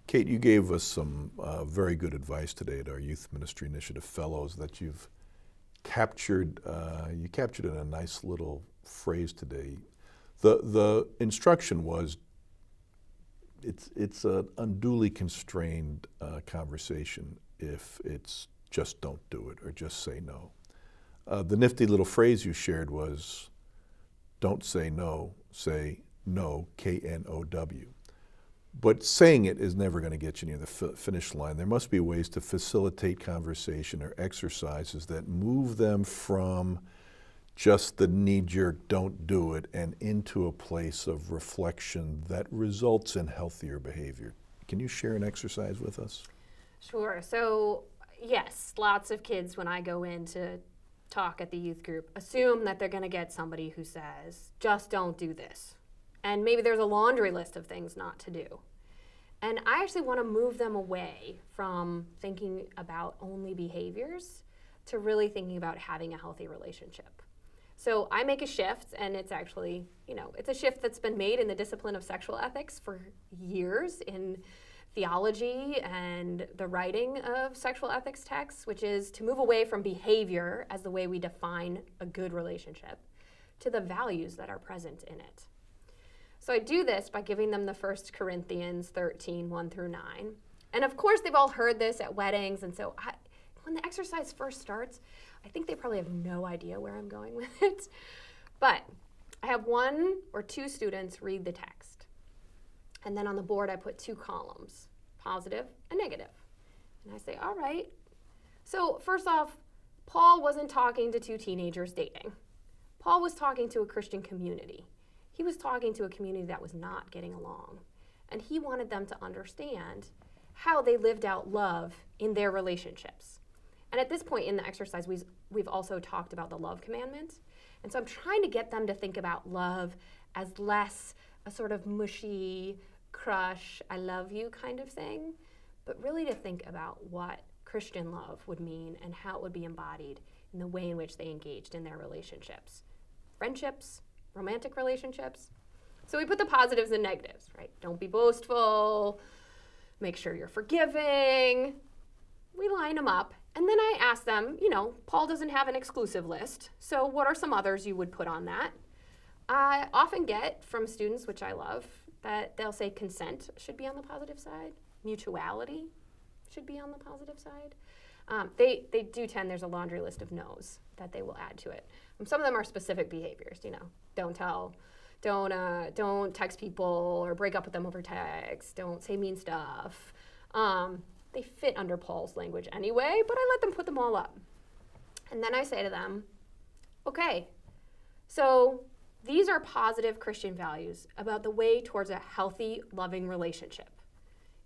Kate, you gave us some very good advice today at our Youth Ministry Initiative Fellows that you've captured. You captured in a nice little phrase today. The instruction was it's an unduly constrained conversation if it's just don't do it or just say no. The nifty little phrase you shared was don't say no, say no, K-N-O-W. But saying it is never going to get you near the finish line. There must be ways to facilitate conversation or exercises that move them from just the knee-jerk don't do it and into a place of reflection that results in healthier behavior. Can you share an exercise with us? Sure. So yes, lots of kids when I go in to talk at the youth group assume that they're going to get somebody who says, just don't do this. And maybe there's a laundry list of things not to do. And I actually want to move them away from thinking about only behaviors to really thinking about having a healthy relationship. So I make a shift, and it's actually, it's a shift that's been made in the discipline of sexual ethics for years in theology and the writing of sexual ethics texts, which is to move away from behavior as the way we define a good relationship to the values that are present in it. So I do this by giving them the 1 Corinthians 13, 1 through 9. And of course, they've all heard this at weddings. And so when the exercise first starts, I think they probably have no idea where I'm going with it. But I have 1 or 2 students read the text. And then on the board, I put 2 columns, positive and negative. And I say, all right. So first off, Paul wasn't talking to 2 teenagers dating. Paul was talking to a Christian community. He was talking to a community that was not getting along. And he wanted them to understand how they lived out love in their relationships. And at this point in the exercise, we've also talked about the love commandment. And so I'm trying to get them to think about love as less a sort of mushy, crush, I love you kind of thing, but really to think about what Christian love would mean and how it would be embodied in the way in which they engaged in their relationships. Friendships, romantic relationships. So we put the positives and negatives, right? Don't be boastful, make sure you're forgiving. We line them up, and then I ask them, Paul doesn't have an exclusive list, so what are some others you would put on that? I often get from students, which I love, that they'll say consent should be on the positive side, mutuality should be on the positive side. They do tend, there's a laundry list of no's that they will add to it. Some of them are specific behaviors, don't text people or break up with them over text, don't say mean stuff. They fit under Paul's language anyway, but I let them put them all up. And then I say to them, okay, so these are positive Christian values about the way towards a healthy, loving relationship.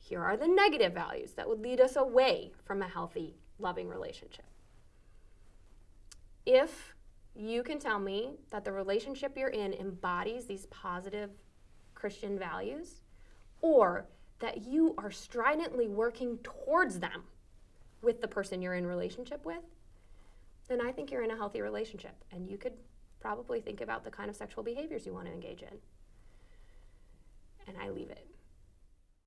Here are the negative values that would lead us away from a healthy, loving relationship. If you can tell me that the relationship you're in embodies these positive Christian values, or that you are stridently working towards them with the person you're in relationship with, then I think you're in a healthy relationship, and you could probably think about the kind of sexual behaviors you want to engage in. And I leave it.